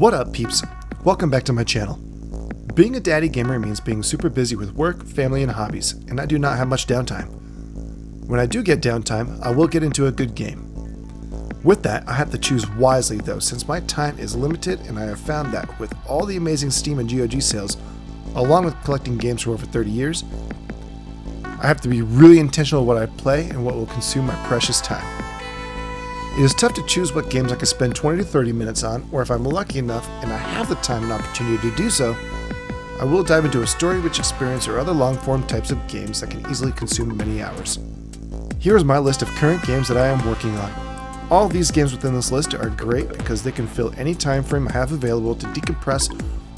What up, peeps? Welcome back to my channel. Being a daddy gamer means being super busy with work, family, and hobbies, and I do not have much downtime. When I do get downtime, I will get into a good game. With that, I have to choose wisely though, since my time is limited, and I have found that with all the amazing Steam and GOG sales, along with collecting games for over 30 years, I have to be really intentional with what I play and what will consume my precious time. It is tough to choose what games I can spend 20 to 30 minutes on, or if I'm lucky enough and I have the time and opportunity to do so, I will dive into a story-rich experience or other long-form types of games that can easily consume many hours. Here is my list of current games that I am working on. All of these games within this list are great because they can fill any time frame I have available to decompress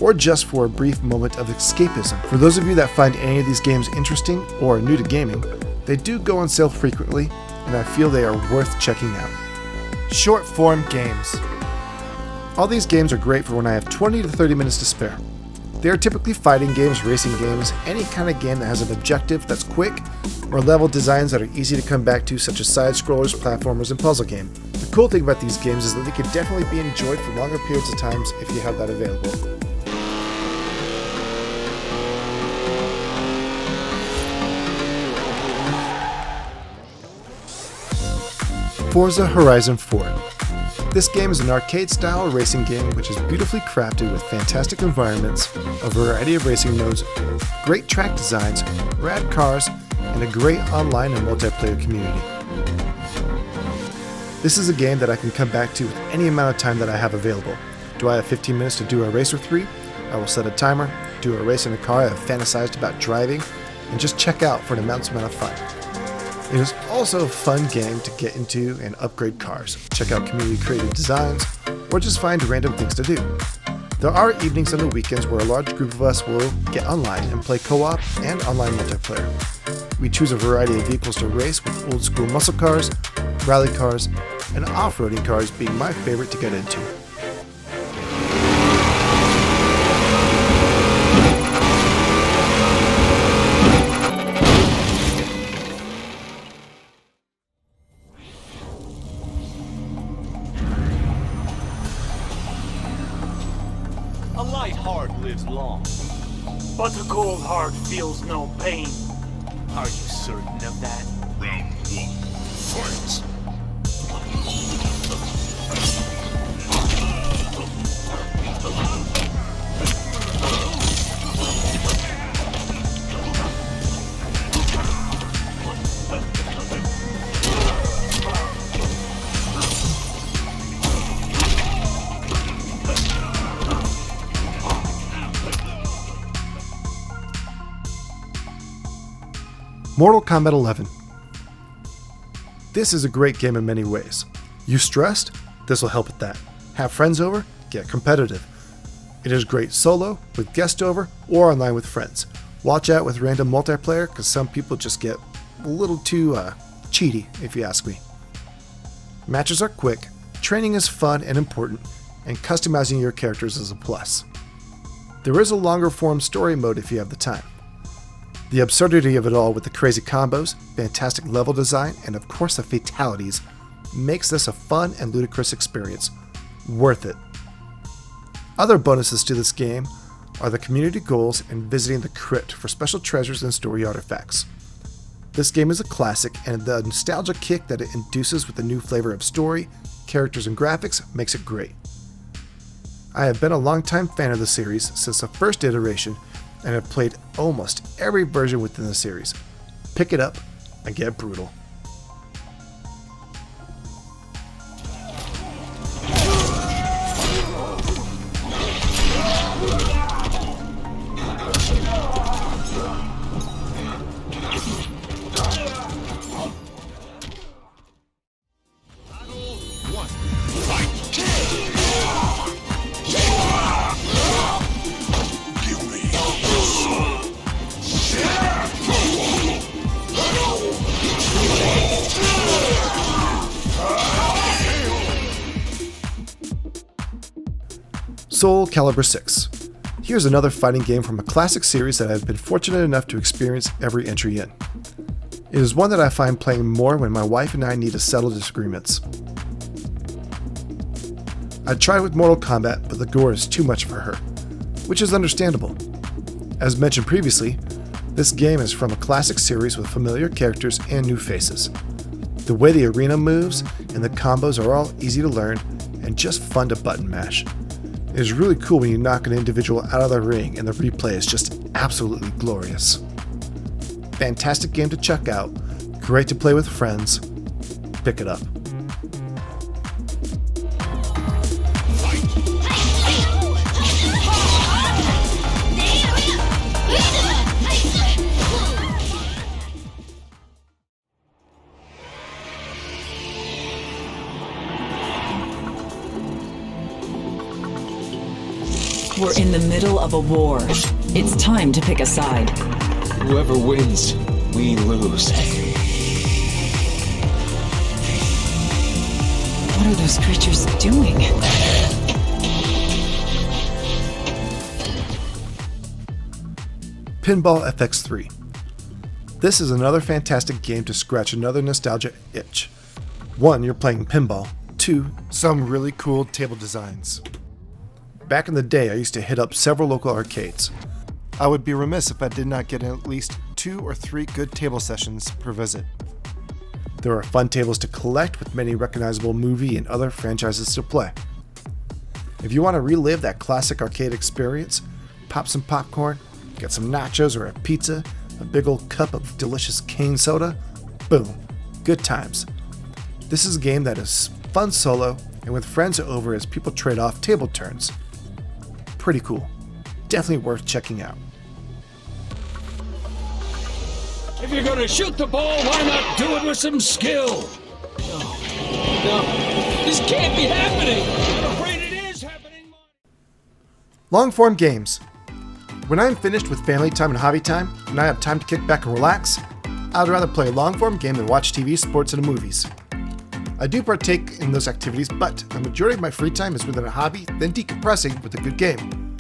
or just for a brief moment of escapism. For those of you that find any of these games interesting or are new to gaming, they do go on sale frequently, and I feel they are worth checking out. Short form games. All these games are great for when I have 20 to 30 minutes to spare. They are typically fighting games, racing games, any kind of game that has an objective that's quick, or level designs that are easy to come back to, such as side-scrollers, platformers, and puzzle game. The cool thing about these games is that they can definitely be enjoyed for longer periods of times if you have that available. Forza Horizon 4. This game is an arcade-style racing game which is beautifully crafted with fantastic environments, a variety of racing modes, great track designs, rad cars, and a great online and multiplayer community. This is a game that I can come back to with any amount of time that I have available. Do I have 15 minutes to do a race or 3? I will set a timer, do a race in a car I have fantasized about driving, and just check out for an immense amount of fun. It is also a fun game to get into and upgrade cars, check out community-created designs, or just find random things to do. There are evenings and the weekends where a large group of us will get online and play co-op and online multiplayer. We choose a variety of vehicles to race, with old-school muscle cars, rally cars, and off-roading cars being my favorite to get into. A light heart lives long. But a cold heart feels no pain. Are you certain of that? Round 1. Fight! Mortal Kombat 11. This is a great game in many ways. You stressed? This will help with that. Have friends over? Get competitive. It is great solo, with guests over, or online with friends. Watch out with random multiplayer, because some people just get a little too cheaty, if you ask me. Matches are quick, training is fun and important, and customizing your characters is a plus. There is a longer form story mode if you have the time. The absurdity of it all with the crazy combos, fantastic level design, and of course the fatalities makes this a fun and ludicrous experience. Worth it. Other bonuses to this game are the community goals and visiting the crypt for special treasures and story artifacts. This game is a classic, and the nostalgia kick that it induces with the new flavor of story, characters, and graphics makes it great. I have been a longtime fan of the series since the first iteration, and have played almost every version within the series. Pick it up and get brutal. Soul Calibur 6. Here's another fighting game from a classic series that I've been fortunate enough to experience every entry in. It is one that I find playing more when my wife and I need to settle disagreements. I tried with Mortal Kombat, but the gore is too much for her, which is understandable. As mentioned previously, this game is from a classic series with familiar characters and new faces. The way the arena moves and the combos are all easy to learn and just fun to button mash. It is really cool when you knock an individual out of the ring and the replay is just absolutely glorious. Fantastic game to check out, great to play with friends. Pick it up. We're in the middle of a war. It's time to pick a side. Whoever wins, we lose. What are those creatures doing? Pinball FX3. This is another fantastic game to scratch another nostalgia itch. 1, you're playing pinball. 2, some really cool table designs. Back in the day, I used to hit up several local arcades. I would be remiss if I did not get at least 2 or 3 good table sessions per visit. There are fun tables to collect with many recognizable movie and other franchises to play. If you want to relive that classic arcade experience, pop some popcorn, get some nachos or a pizza, a big old cup of delicious cane soda, boom, good times. This is a game that is fun solo and with friends over as people trade off table turns. Pretty cool. Definitely worth checking out. If you're gonna shoot the ball, why not do it with some skill? No, this can't be happening. I'm afraid it is happening. Long-form games. When I'm finished with family time and hobby time, and I have time to kick back and relax, I'd rather play a long-form game than watch TV, sports, and movies. I do partake in those activities, but the majority of my free time is within a hobby than decompressing with a good game.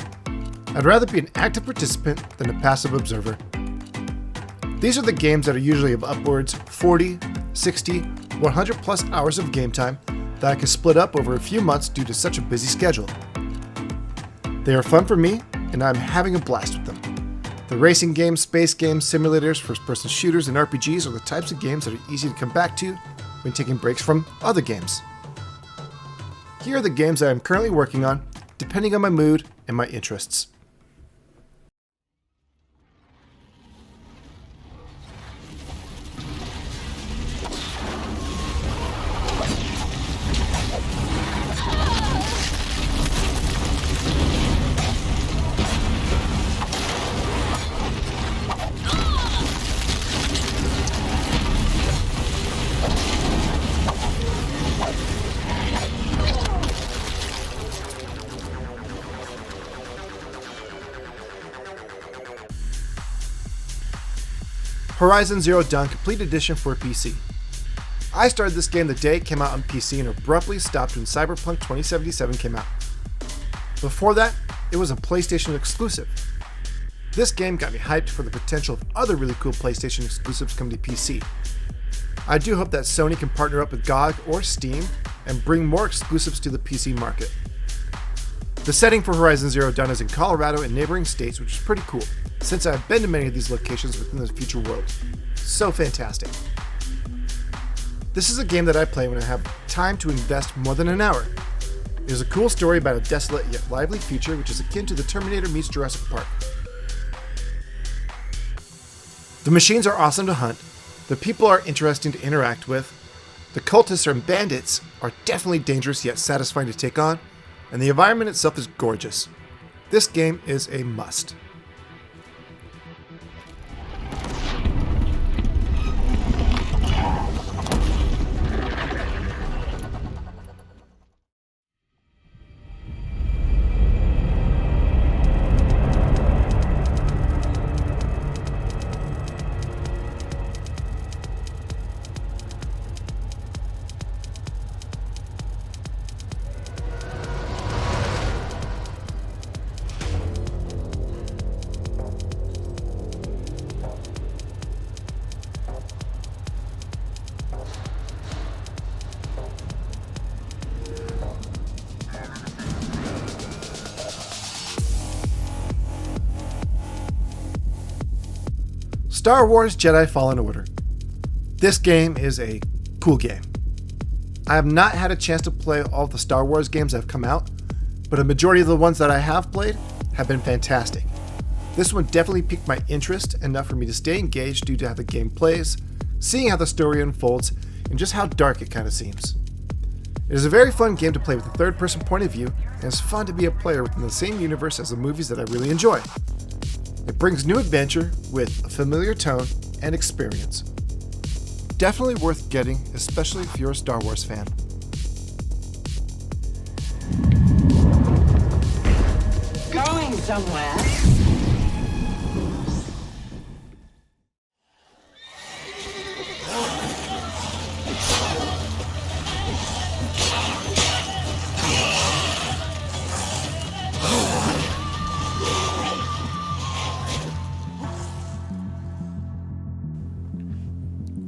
I'd rather be an active participant than a passive observer. These are the games that are usually of upwards 40, 60, 100 plus hours of game time that I can split up over a few months due to such a busy schedule. They are fun for me, and I'm having a blast with them. The racing games, space games, simulators, first-person shooters, and RPGs are the types of games that are easy to come back to when taking breaks from other games. Here are the games that I'm currently working on, depending on my mood and my interests. Horizon Zero Dawn Complete Edition for PC. I started this game the day it came out on PC and abruptly stopped when Cyberpunk 2077 came out. Before that, it was a PlayStation exclusive. This game got me hyped for the potential of other really cool PlayStation exclusives coming to PC. I do hope that Sony can partner up with GOG or Steam and bring more exclusives to the PC market. The setting for Horizon Zero Dawn is in Colorado and neighboring states, which is pretty cool, since I've been to many of these locations within the future world. So fantastic. This is a game that I play when I have time to invest more than an hour. It is a cool story about a desolate yet lively future which is akin to the Terminator meets Jurassic Park. The machines are awesome to hunt, the people are interesting to interact with, the cultists and bandits are definitely dangerous yet satisfying to take on, and the environment itself is gorgeous. This game is a must. Star Wars Jedi Fallen Order. This game is a cool game. I have not had a chance to play all the Star Wars games that have come out, but a majority of the ones that I have played have been fantastic. This one definitely piqued my interest enough for me to stay engaged due to how the game plays, seeing how the story unfolds, and just how dark it kind of seems. It is a very fun game to play with a third-person point of view, and it's fun to be a player within the same universe as the movies that I really enjoy. It brings new adventure with a familiar tone and experience. Definitely worth getting, especially if you're a Star Wars fan. Going somewhere?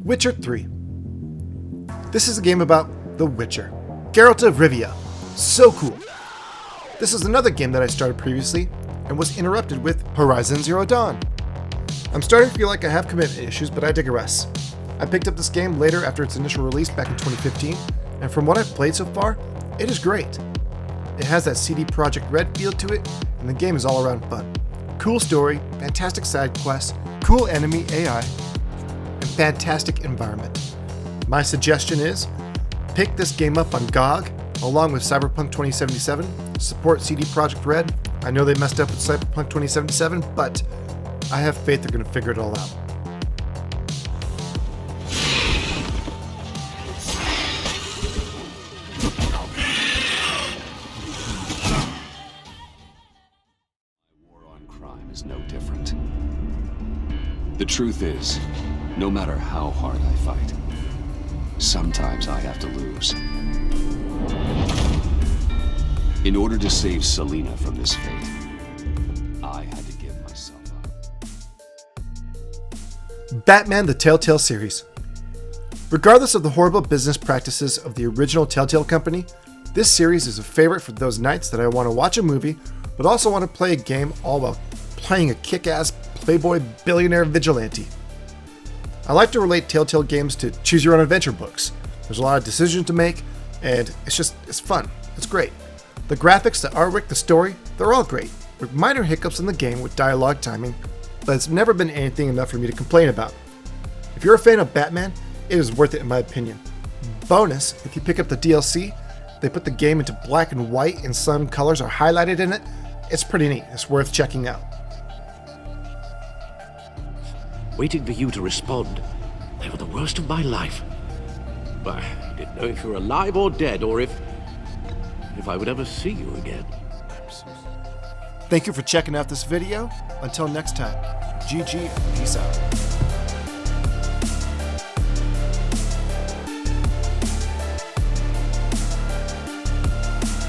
Witcher 3. This is a game about the Witcher, Geralt of Rivia. So cool. This is another game that I started previously and was interrupted with Horizon Zero Dawn. I'm starting to feel like I have commitment issues, but I digress. I picked up this game later after its initial release back in 2015, and from what I've played so far, it is great. It has that CD Projekt Red feel to it, and the game is all around fun. Cool story, fantastic side quests, cool enemy AI, and fantastic environment. My suggestion is, pick this game up on GOG, along with Cyberpunk 2077, support CD Projekt Red. I know they messed up with Cyberpunk 2077, but I have faith they're going to figure it all out. War on crime is no different. The truth is, no matter how hard I fight, sometimes I have to lose. In order to save Selena from this fate, I had to give myself up. Batman the Telltale series. Regardless of the horrible business practices of the original Telltale company, this series is a favorite for those nights that I want to watch a movie, but also want to play a game all while playing a kick-ass playboy billionaire vigilante. I like to relate Telltale games to choose-your-own-adventure books. There's a lot of decisions to make, and it's fun. It's great. The graphics, the artwork, the story, they're all great, with minor hiccups in the game with dialogue timing, but it's never been anything enough for me to complain about. If you're a fan of Batman, it is worth it in my opinion. Bonus, if you pick up the DLC, they put the game into black and white and some colors are highlighted in it. It's pretty neat. It's worth checking out. Waiting for you to respond. They were the worst of my life. But I didn't know if you were alive or dead, or if I would ever see you again. Thank you for checking out this video. Until next time, GG, peace out.